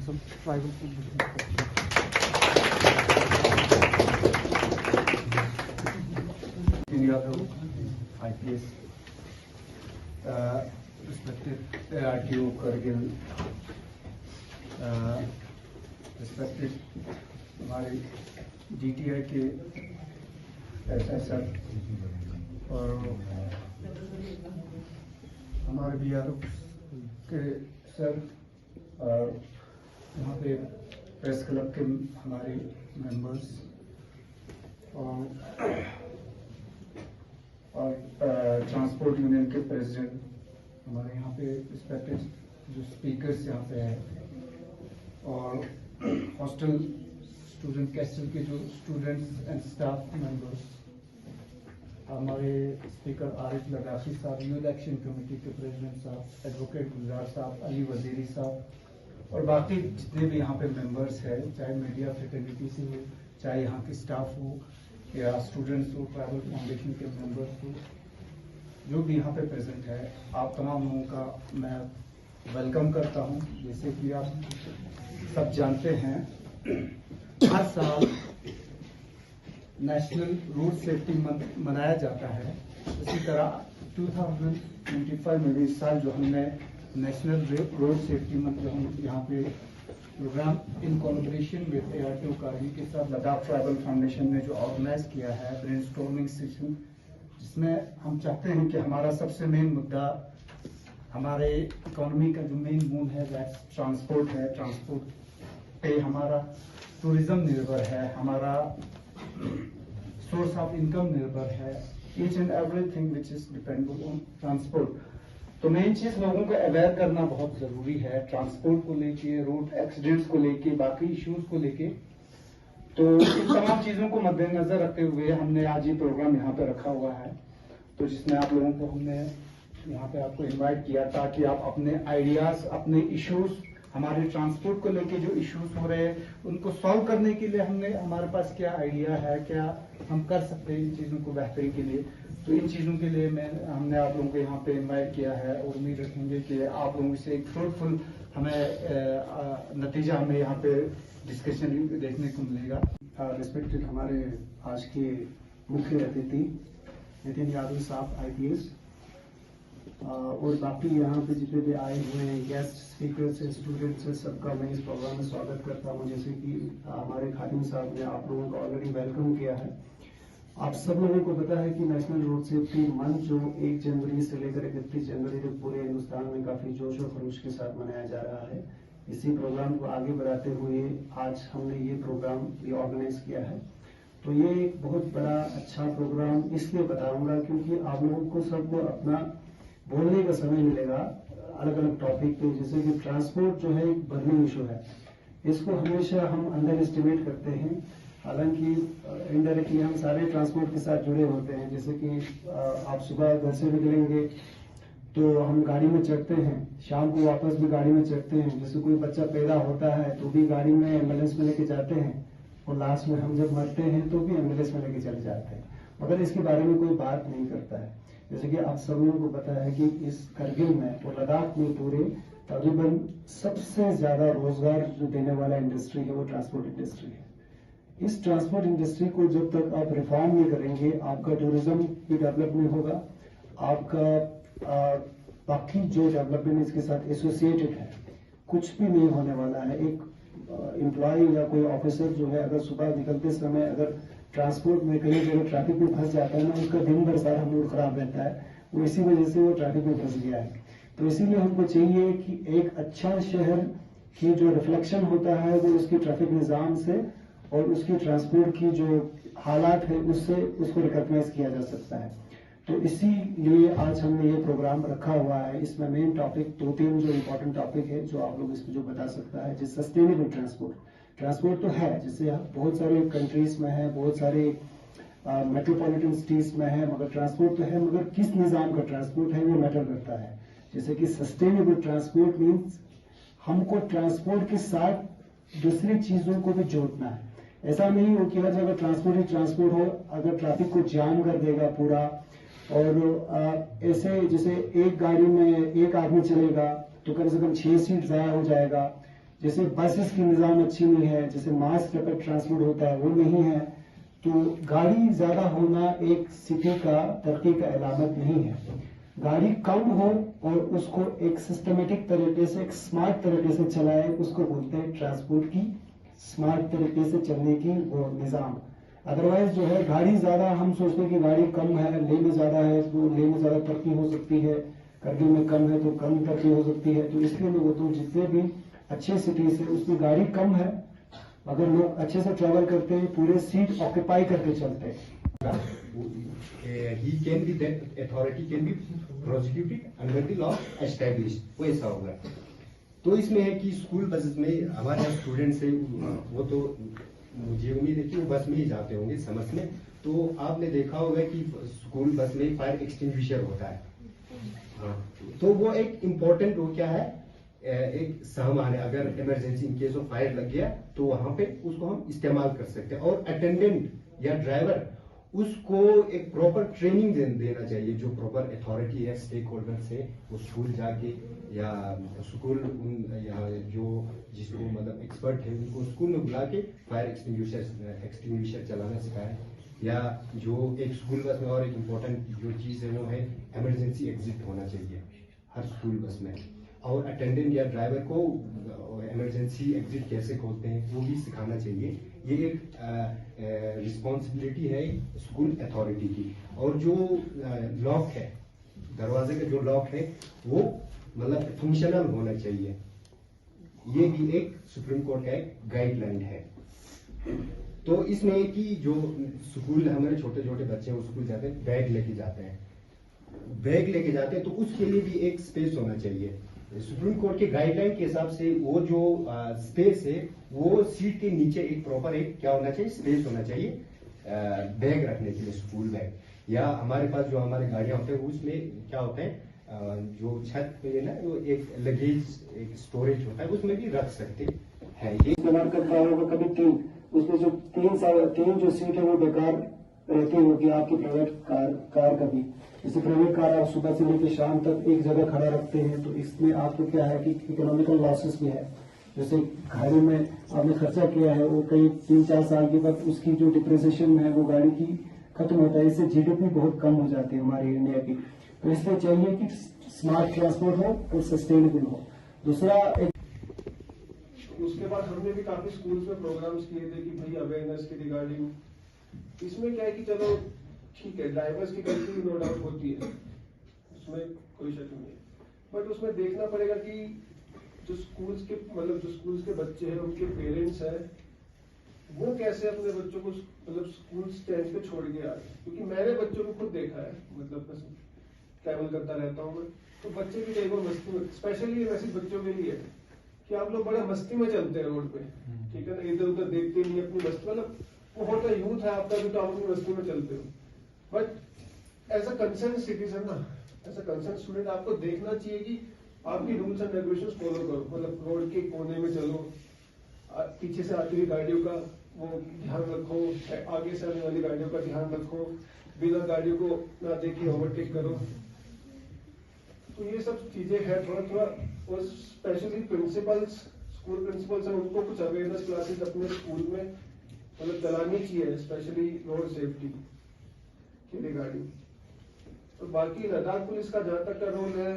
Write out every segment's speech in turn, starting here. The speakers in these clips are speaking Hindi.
some tribal food. IPS, respected RTO Kargil, respected हमारे DTI के SSR और हमारे BRO के सर और यहाँ पे प्रेस क्लब के हमारे मेंबर्स और ट्रांसपोर्ट यूनियन के प्रेसिडेंट हमारे यहाँ पे रिस्पेक्टेड जो स्पीकर्स यहाँ पे हैं और हॉस्टल स्टूडेंट कैस्टल के जो स्टूडेंट्स एंड स्टाफ मेंबर्स, हमारे स्पीकर आरिफ लद्दाखी साहब, यूथ एक्शन कमेटी के प्रेसिडेंट साहब, एडवोकेट गुलजार साहब, अली वजीरी साहब और बाकी जितने भी यहाँ पे मेंबर्स हैं, चाहे मीडिया फ्रेटर्निटी से हो, चाहे यहाँ के स्टाफ हो या स्टूडेंट्स हो, ट्राइबल फाउंडेशन के मेंबर्स हो, जो भी यहाँ पे प्रेजेंट है, आप तमाम लोगों का मैं वेलकम करता हूँ। जैसे कि आप सब जानते हैं, हर साल नेशनल रोड सेफ्टी मंथ मनाया जाता है। इसी तरह 2025 में भी इस साल जो हमने नेशनल रोड सेफ्टी मंथ जो हम यहाँ पे programme in collaboration with ARTO Kargil के साथ लद्दाख ट्राइबल फाउंडेशन ने जो ऑर्गेनाइज किया है ब्रेनस्टॉर्मिंग सेशन, जिसमें हम चाहते हैं कि हमारा सबसे मेन मुद्दा हमारे इकोनॉमी का जो मेन मूल है वह ट्रांसपोर्ट है। ट्रांसपोर्ट पे हमारा टूरिज्म निर्भर है, हमारा सोर्स ऑफ इनकम निर्भर है, each and everything which is dependable on transport. तो मेन चीज लोगों को अवेयर करना बहुत जरूरी है ट्रांसपोर्ट को लेके, रोड एक्सीडेंट्स को लेके, बाकी इश्यूज को लेके। तो इन तमाम चीजों को मद्देनजर रखते हुए हमने आज ये प्रोग्राम यहाँ पे रखा हुआ है, तो जिसमें आप लोगों को हमने यहाँ पे आपको इनवाइट किया ताकि आप अपने आइडियाज, अपने इश्यूज, हमारे ट्रांसपोर्ट को लेके जो इश्यूज हो रहे हैं उनको सॉल्व करने के लिए हमारे पास क्या आइडिया है, क्या हम कर सकते हैं इन चीजों को बेहतरी के लिए। तो इन चीजों के लिए हमने आप लोगों को यहाँ पे इनवाइट किया है और उम्मीद रखेंगे कि आप लोगों से एक फ्रूटफुल हमें नतीजा हमें यहाँ पे डिस्कशन देखने को मिलेगा। रिस्पेक्टेड हमारे आज के मुख्य अतिथि नितिन यादव साहब IPS और बाकी यहाँ पे जितने भी आए हुए हैं गेस्ट स्पीकर्स हैं, स्टूडेंट्स हैं, सबका मैं इस प्रोग्राम में स्वागत करता हूँ। जैसे कि हमारे खादिम साहब ने आप लोगों का ऑलरेडी वेलकम किया है। आप सब लोगों को पता है कि नेशनल रोड सेफ्टी मंथ जो 1 जनवरी से लेकर 31 जनवरी तक पूरे हिंदुस्तान में काफी जोश और खरोश के साथ मनाया जा रहा है। इसी प्रोग्राम को आगे बढ़ाते हुए आज हमने ये प्रोग्राम ऑर्गेनाइज किया है। तो ये एक बहुत बड़ा अच्छा प्रोग्राम इसलिए बताऊंगा क्योंकि आप लोगों को सबको अपना बोलने का समय मिलेगा अलग अलग टॉपिक पे। जैसे कि ट्रांसपोर्ट जो है एक बर्निंग इशू है, इसको हमेशा हम अंडर एस्टिमेट करते हैं। हालांकि इनडायरेक्टली हम सारे ट्रांसपोर्ट के साथ जुड़े होते हैं। जैसे कि आप सुबह घर से निकलेंगे तो हम गाड़ी में चढ़ते हैं, शाम को वापस भी गाड़ी में चढ़ते हैं। जैसे कोई बच्चा पैदा होता है तो भी गाड़ी में एम्बुलेंस में लेके जाते हैं और लास्ट में हम जब मरते हैं तो भी एम्बुलेंस में लेके चले जाते हैं, मगर इसके बारे में कोई बात नहीं करता है। जैसे कि आप सब लोगों को पता है कि इस करगिल में और लद्दाख में पूरे तकरीबन सबसे ज्यादा रोजगार जो देने वाला इंडस्ट्री है वो ट्रांसपोर्ट इंडस्ट्री है। इस ट्रांसपोर्ट इंडस्ट्री को जब तक आप रिफॉर्म नहीं करेंगे, आपका टूरिज्म भी डेवलप नहीं होगा, आपका बाकी जो डेवलपमेंट इसके साथ एसोसिएटेड है कुछ भी नहीं होने वाला है। एक एम्प्लॉय या कोई ऑफिसर जो है अगर सुबह निकलते समय अगर ट्रांसपोर्ट में कहीं जगह ट्रैफिक में फंस जाता है ना, उसका दिन भर सारा मूड खराब रहता है, वो इसी वजह से वो ट्रैफिक में फंस गया है। तो इसीलिए हमको चाहिए कि एक अच्छा शहर की जो रिफ्लेक्शन होता है वो उसकी ट्रैफिक निजाम से और उसकी ट्रांसपोर्ट की जो हालात है उससे उसको रिकॉग्नाइज किया जा सकता है। तो इसीलिए आज हमने ये प्रोग्राम रखा हुआ है। इसमें मेन टॉपिक 2-3 जो इम्पोर्टेंट टॉपिक है जो आप लोग इसमें जो बता सकता है। जैसे सस्टेनेबल ट्रांसपोर्ट तो है, जैसे बहुत सारे कंट्रीज में है, बहुत सारे मेट्रोपॉलिटन सिटीज में है, मगर ट्रांसपोर्ट तो है, मगर किस निजाम का ट्रांसपोर्ट है वो मैटर करता है। जैसे कि सस्टेनेबल ट्रांसपोर्ट मीन्स हमको ट्रांसपोर्ट के साथ दूसरी चीजों को भी जोड़ना है। ऐसा नहीं हो कि हर जगह ट्रांसपोर्ट ही ट्रांसपोर्ट हो, अगर ट्रैफिक को जाम कर देगा पूरा और ऐसे जैसे एक गाड़ी में एक आदमी चलेगा तो कम से कम 6 सीट जाया हो जाएगा, जैसे बसेस की निज़ाम अच्छी नहीं है, जैसे मास रैपिड ट्रांसपोर्ट होता है वो नहीं है, तो गाड़ी ज्यादा होना एक सिटी का तरक्की का अलामत नहीं है। गाड़ी कम हो और उसको एक सिस्टमेटिक तरीके से, एक स्मार्ट तरीके से चलाए, उसको बोलते हैं ट्रांसपोर्ट की स्मार्ट तरीके से चलने की वो निज़ाम। अदरवाइज जो है गाड़ी ज्यादा, हम सोचते हैं कि गाड़ी कम है, ले में ज्यादा है तो ले में ज्यादा तरक्की हो सकती है, करगिल में कम है तो कम तरक्की हो सकती है। तो इसलिए मैं बोलता हूँ जितने भी अच्छे सिटीज है उसमें गाड़ी कम है, अगर लोग अच्छे से ट्रैवल करते हैं, पूरे सीट ऑक्यूपाई करके चलते हैं। he can be, that authority can be prosecuted under the law established, वो ऐसा होगा। तो इसमें है कि स्कूल बसेस में हमारे यहाँ स्टूडेंट्स है, वो तो मुझे उम्मीद है कि वो बस में ही जाते होंगे समझ में। तो आपने देखा होगा कि स्कूल बस में फायर एक्सटिंग्विशर होता है। हाँ, तो वो एक इम्पोर्टेंट वो क्या है, एक सामान है, अगर emergency in case of fire लग गया तो वहां पे उसको हम इस्तेमाल कर सकते हैं। और अटेंडेंट या ड्राइवर उसको एक प्रॉपर ट्रेनिंग देना चाहिए, जो प्रॉपर अथॉरिटी है, स्टेक होल्डर से वो स्कूल जाके या स्कूल या जो जिसको मतलब एक्सपर्ट है उनको स्कूल में बुला के फायर एक्सटिंग्विशर चलाना सिखाए। या जो एक स्कूल बस में और एक इम्पोर्टेंट जो चीज़ है वो है इमरजेंसी एग्जिट होना चाहिए हर स्कूल बस में। और अटेंडेंट या ड्राइवर को इमरजेंसी एग्जिट कैसे खोलते हैं वो भी सिखाना चाहिए। ये एक रिस्पॉन्सिबिलिटी है स्कूल अथॉरिटी की। और जो लॉक है, दरवाजे का जो लॉक है वो मतलब फंक्शनल होना चाहिए। ये भी एक सुप्रीम कोर्ट का एक गाइडलाइन है। तो इसमें कि जो स्कूल हमारे छोटे छोटे बच्चे हैं वो स्कूल जाते हैं, बैग लेके जाते हैं, तो उसके लिए भी एक स्पेस होना चाहिए। सुप्रीम कोर्ट के गाइडलाइन के हिसाब से वो जो स्पेस है वो सीट के नीचे एक प्रॉपर एक क्या होना चाहिए, स्पेस होना चाहिए बैग रखने के लिए, स्कूल बैग। या हमारे पास जो हमारे गाड़ियां होते हैं उसमें क्या होते हैं, जो छत पे ना वो एक लगेज एक स्टोरेज होता है उसमें भी रख सकते हैं। ये इस्तेमाल करता होगा कभी तीन, उसमें जो तीन जो सीट है वो बेकार रहती होगी आपकी प्राइवेट कार का भी। जैसे प्राइवेट कार आप सुबह से लेकर शाम तक एक जगह खड़ा रखते हैं, तो इसमें आपको क्या है कि इकोनॉमिकल लॉसेस भी है। जैसे गाड़ी में आपने खर्चा किया है वो कई 3-4 साल के बाद उसकी जो डिप्रिसिएशन है वो गाड़ी की खत्म होता है। इससे जीडीपी बहुत कम हो जाती है हमारी इंडिया की। तो इसलिए चाहिए कि स्मार्ट ट्रांसपोर्ट हो और सस्टेनेबल हो। दूसरा एक उसके बाद हमने भी काफी स्कूल्स में प्रोग्राम्स किए थे कि भाई अवेयरनेस के रिगार्डिंग। इसमें क्या है कि चलो ठीक है, ड्राइवर्स की गलती नो डाउट होती है, उसमें कोई शक नहीं है, बट उसमें देखना पड़ेगा कि जो स्कूल्स के बच्चे हैं उनके पेरेंट्स हैं वो कैसे अपने बच्चों को मतलब स्कूल स्टैंड पे छोड़ के आ रहे हैं। क्योंकि मैंने बच्चों को खुद देखा है, मतलब ट्रैवल करता रहता हूँ मैं, तो बच्चे भी कई बार मस्ती में, स्पेशली ये मैसेज बच्चों के लिए है कि आप लोग बड़ा मस्ती में चलते हैं रोड पे, ठीक है ना, इधर उधर देखते नहीं अपनी मस्ती, मतलब वो होता यूथ है आपका भी, तो आप अपनी मस्ती में चलते हो। But as a concern citizen ना, एज अ कंसर्न स्टूडेंट आपको देखना चाहिए कि आपकी रूल्स एंड रेगुलेशंस फॉलो करो। मतलब रोड के कोने में चलो, पीछे से आती हुई गाड़ियों का वो ध्यान रखो, आगे से आने वाली गाड़ियों का ध्यान रखो, बिना गाड़ियों को ना देखिए ओवरटेक करो। तो ये सब चीजें हैं थोड़ा, और स्पेशली प्रिंसिपल्स, स्कूल प्रिंसिपल्स हैं, उनको कुछ अवेयरनेस क्लासेस अपने स्कूल में मतलब चलानी चाहिए, स्पेशली रोड सेफ्टी के रिगार्डिंग। तो बाकी लद्दाख पुलिस का जहाँ तक का रोल है,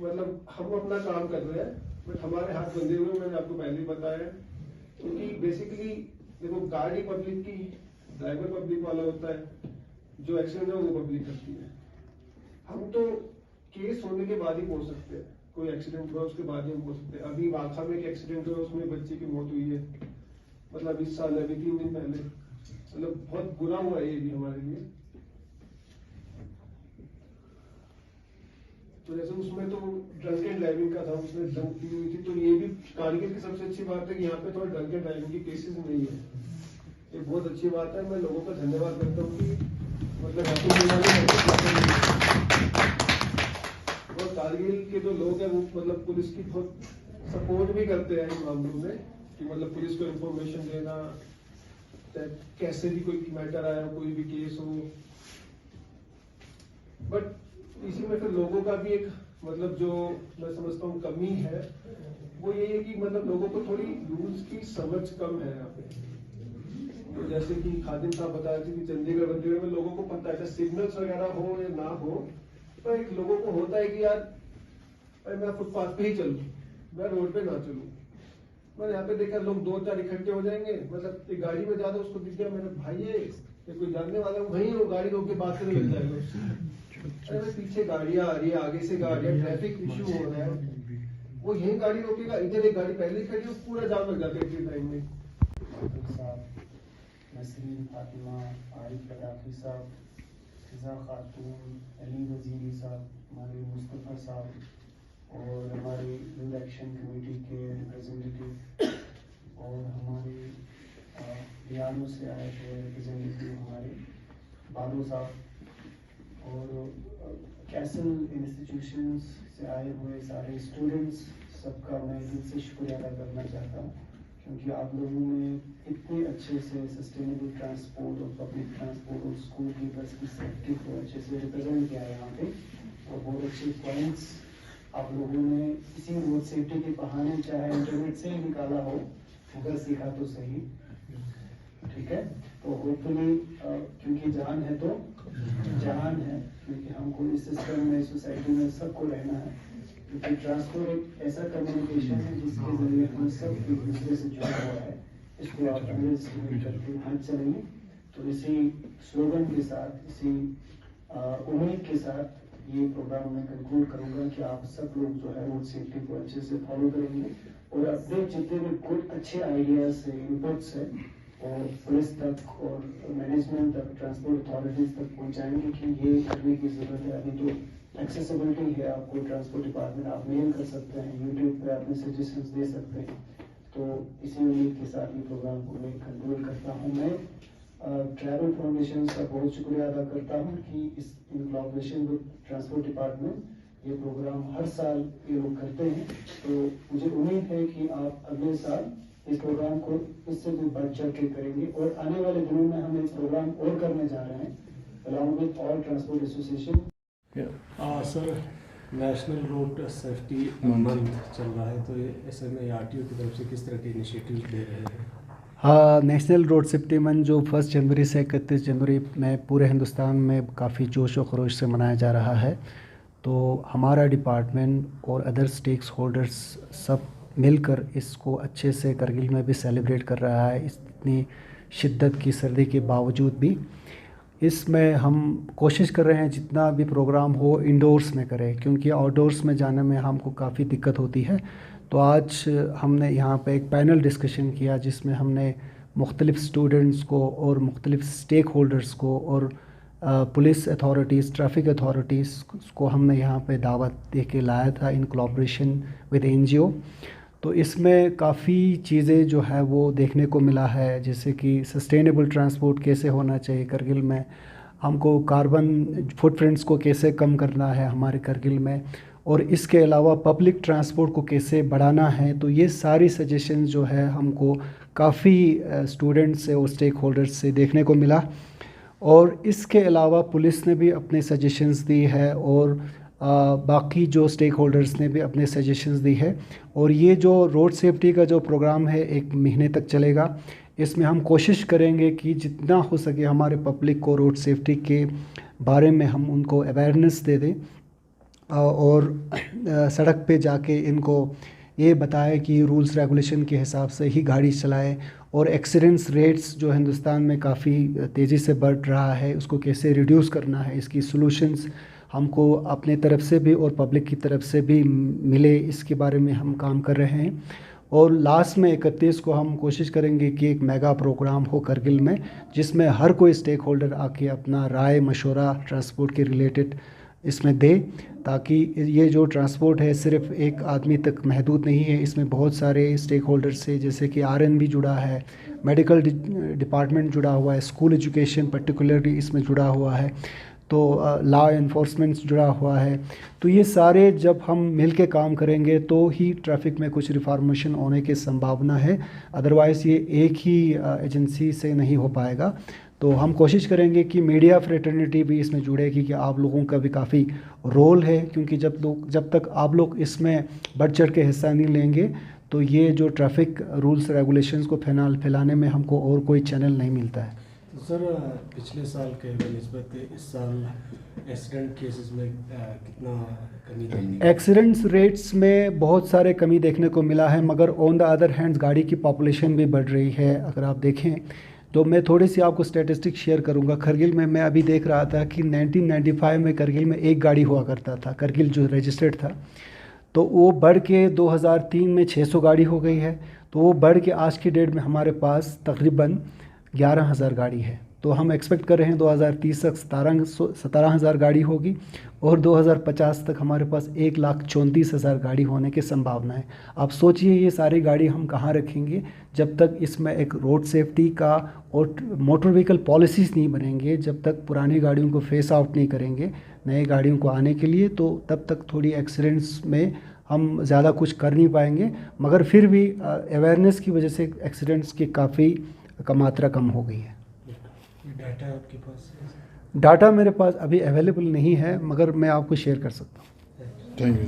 मतलब हम अपना काम कर रहे हैं, बट हमारे हाथ बंधे हुए, मैंने आपको पहले ही बताया। क्योंकि बेसिकली देखो, गाड़ी पब्लिक की, ड्राइवर पब्लिक वाला होता है, जो एक्सीडेंट है वो पब्लिक करती है। हम तो केस होने के बाद ही पहुंच सकते हैं, कोई एक्सीडेंट हुआ उसके बाद ही हम पहुंच सकते हैं। अभी वाखा में एक एक्सीडेंट हुआ, उसमें बच्चे की मौत हुई है, मतलब इस साल अभी 3 दिन पहले, मतलब बहुत बुरा हुआ है ये भी हमारे लिए। तो जैसे उसमें तो ड्रंक एंड ड्राइविंग का था, उसमें ड्रंक पी हुई थी। तो ये भी कारगिल की सबसे अच्छी बात है कि यहाँ पे थोड़ा ड्रंक एंड ड्राइविंग की केसेस नहीं है, ये बहुत अच्छी बात है। मैं लोगों का धन्यवाद करता हूँ कि मतलब और कारगिल के जो लोग हैं वो मतलब पुलिस की बहुत सपोर्ट भी करते हैं इन मामलों में, कि मतलब पुलिस को इंफॉर्मेशन देना, कैसे भी कोई मैटर आया, कोई भी केस हो। बट इसी में फिर लोगों का भी एक मतलब जो मैं समझता हूँ कमी है, वो ये है कि मतलब लोगों को थोड़ी रूल्स की समझ कम है यहाँ पे। तो जैसे कि खादिम साहब बता रहे थे कि चंडीगढ़ में लोगों को पता है सिग्नल्स वगैरह हो या ना हो, तो एक लोगों को होता है कि यार अरे मैं फुटपाथ पे ही चलूँ, मैं रोड पे ना चलूँ। मैंने यहाँ पे देखा लोग 2-4 इकट्ठे हो जाएंगे, मतलब एक गाड़ी में ज्यादा उसको दिख गया, मैंने भाई ये कोई जानने वाला है, वहीं वो गाड़ी रोक के बात करने लग जाएगा उससे। अरे भाई पीछे गाड़ियां आ रही है, आगे से गाड़ियां, ट्रैफिक इश्यू हो रहा है, वो यही गाड़ी रोकेगा, इधर एक गाड़ी पहले खड़ी है, पूरा जाम लग जाता है इतनी टाइम में। नसरीन, फातिमा, आरिफ कदाफी साहब, फिजा खातून, अली वजीरी साहब, हमारे मुस्तफ़ा साहब और हमारी यूथ एक्शन कमेटी के रिप्रेजेंटेटिव और हमारे बिहार से आए थे रिप्रेजेंटेटिव हमारे बारू साहब और कैसल इंस्टीट्यूशंस से आए हुए सारे स्टूडेंट्स, सबका मैं दिल से शुक्रिया अदा करना चाहता हूँ, क्योंकि आप लोगों ने इतने अच्छे से सस्टेनेबल ट्रांसपोर्ट और पब्लिक ट्रांसपोर्ट और स्कूल की बस की सेफ्टी को अच्छे से रिप्रेजेंट किया है यहाँ पे, और बहुत अच्छे पॉइंट्स आप लोगों ने इसी रोड सेफ्टी के बहाने चाहे इंटरनेट से ही निकाला हो, मगर सीखा तो सही, ठीक है। तो होपफुली क्योंकि जान है तो जहान है, क्योंकि हमको इस सिस्टम में सोसाइटी में सबको रहना है, क्योंकि ट्रांसपोर्ट एक ऐसा कम्युनिकेशन है जिसके जरिए हम सब एक दूसरे से जुड़ा हुआ है। इसको आप करके हाथ चलेंगे। तो इसी स्लोगन के साथ, इसी उम्मीद के साथ ये प्रोग्राम मैं कंक्लूड करूंगा कि आप सब लोग जो है रोड सेफ्टी को अच्छे से फॉलो करेंगे और अपने जितने भी कुछ अच्छे आइडियाज है, इनपुट्स है, और पुलिस तक और मैनेजमेंट तक, ट्रांसपोर्ट अथॉरिटीज तक पहुंचाएंगे कि ये करने की जरूरत है। अभी तो एक्सेसिबिलिटी है, आपको ट्रांसपोर्ट डिपार्टमेंट आप मेल कर सकते हैं, यूट्यूब पे अपने सजेशंस दे सकते हैं। तो इसी उम्मीद के साथ ये प्रोग्राम को मैं कंक्लूड करता हूँ। मैं ट्रैवल फाउंडेशन का बहुत शुक्रिया अदा करता हूँ कि इस इन कोलैबोरेशन विद ट्रांसपोर्ट डिपार्टमेंट ये प्रोग्राम हर साल ये लोग करते हैं। तो मुझे उम्मीद है कि आप अगले साल इस प्रोग्राम को इससे भी बढ़ चढ़ के करेंगे, और आने वाले दिनों में हम इस प्रोग्राम और करने जा रहे हैं along with all transport association. Sir, national road safety month चल रहा है, तो ये SMA RTO की तरफ से किस तरह के इनिशिएटिव दे रहे हैं? हाँ, नेशनल रोड सेफ्टी मंथ जो 1 जनवरी से 31 जनवरी में पूरे हिंदुस्तान में काफ़ी जोश व खरोश से मनाया जा रहा है। तो हमारा डिपार्टमेंट और अदर स्टेक्स होल्डर्स सब मिलकर इसको अच्छे से करगिल में भी सेलिब्रेट कर रहा है, इतनी शिद्दत की सर्दी के बावजूद भी। इसमें हम कोशिश कर रहे हैं जितना भी प्रोग्राम हो इंडोर्स में करें, क्योंकि आउटडोर्स में जाने में हमको काफ़ी दिक्कत होती है। तो आज हमने यहाँ पे एक पैनल डिस्कशन किया जिसमें हमने मुख्तलिफ़ स्टूडेंट्स को और मुख्तलिफ़ स्टेक होल्डर्स को और पुलिस अथॉरिटीज़, ट्रैफिक अथॉरिटीज़ को हमने यहाँ पे दावत दे के लाया था इन कोलैबोरेशन विद NGO। तो इसमें काफ़ी चीज़ें जो है वो देखने को मिला है, जैसे कि सस्टेनेबल ट्रांसपोर्ट कैसे होना चाहिए करगिल में, हमको कार्बन फुटप्रिंट्स को कैसे कम करना है हमारे करगिल में, और इसके अलावा पब्लिक ट्रांसपोर्ट को कैसे बढ़ाना है। तो ये सारी सजेशंस जो है हमको काफ़ी स्टूडेंट्स से और स्टेक होल्डर्स से देखने को मिला, और इसके अलावा पुलिस ने भी अपने सजेशंस दी है और बाकी जो स्टेक होल्डर्स ने भी अपने सजेशंस दी है। और ये जो रोड सेफ्टी का जो प्रोग्राम है 1 महीने तक चलेगा। इसमें हम कोशिश करेंगे कि जितना हो सके हमारे पब्लिक को रोड सेफ्टी के बारे में हम उनको अवेयरनेस दे दें, और सड़क पे जाके इनको ये बताएं कि रूल्स रेगुलेशन के हिसाब से ही गाड़ी चलाएं, और एक्सीडेंट्स रेट्स जो हिंदुस्तान में काफ़ी तेज़ी से बढ़ रहा है उसको कैसे रिड्यूस करना है, इसकी सॉल्यूशंस हमको अपने तरफ से भी और पब्लिक की तरफ से भी मिले, इसके बारे में हम काम कर रहे हैं। और लास्ट में 31 को हम कोशिश करेंगे कि एक मेगा प्रोग्राम हो करगिल में, जिसमें हर कोई स्टेक होल्डर आके अपना राय मशवरा ट्रांसपोर्ट के रिलेटेड इसमें दे, ताकि ये जो ट्रांसपोर्ट है सिर्फ एक आदमी तक महदूद नहीं है, इसमें बहुत सारे स्टेक होल्डर्स से, जैसे कि RN जुड़ा है, मेडिकल डिपार्टमेंट जुड़ा हुआ है, स्कूल एजुकेशन पर्टिकुलरली इसमें जुड़ा हुआ है, तो लॉ एनफोर्समेंट जुड़ा हुआ है। तो ये सारे जब हम मिल के काम करेंगे तो ही ट्रैफिक में कुछ रिफॉर्मेशन होने की संभावना है, अदरवाइज़ ये एक ही एजेंसी से नहीं हो पाएगा। तो हम कोशिश करेंगे कि मीडिया फ्रेटर्निटी भी इसमें जुड़ेगी, कि आप लोगों का भी काफ़ी रोल है, क्योंकि जब तक आप लोग इसमें बढ़ चढ़ के हिस्सा नहीं लेंगे तो ये जो ट्रैफिक रूल्स रेगुलेशंस को फैलाने में हमको और कोई चैनल नहीं मिलता है। तो सर पिछले साल के निस्बत इस साल एक्सीडेंट केसेस में कितना कमी देखने एक्सीडेंट्स रेट्स में बहुत सारे कमी देखने को मिला है, मगर ऑन द अदर हैंड्स गाड़ी की पॉपुलेशन भी बढ़ रही है। अगर आप देखें तो मैं थोड़ी सी आपको स्टैटिस्टिक्स शेयर करूंगा। करगिल में मैं अभी देख रहा था कि 1995 में करगिल में एक गाड़ी हुआ करता था, करगिल जो रजिस्टर्ड था, तो वो बढ़ के 2003 में 600 गाड़ी हो गई है। तो वो बढ़ के आज की डेट में हमारे पास तकरीबन 11,000 गाड़ी है। तो हम एक्सपेक्ट कर रहे हैं 2030 तक 17,000 गाड़ी होगी और 2050 तक हमारे पास 1,34,000 गाड़ी होने की संभावना है। आप सोचिए ये सारी गाड़ी हम कहाँ रखेंगे जब तक इसमें एक रोड सेफ्टी का और मोटर व्हीकल पॉलिसीज़ नहीं बनेंगे, जब तक पुरानी गाड़ियों को फेस आउट नहीं करेंगे नई गाड़ियों को आने के लिए, तो तब तक थोड़ी एक्सीडेंट्स में हम ज़्यादा कुछ कर नहीं पाएंगे। मगर फिर भी अवेयरनेस की वजह से एक्सीडेंट्स की काफ़ी मात्रा कम हो गई है। डाटा आपके पास है? डाटा मेरे पास अभी अवेलेबल नहीं है, मगर मैं आपको शेयर कर सकता हूँ। Thank you.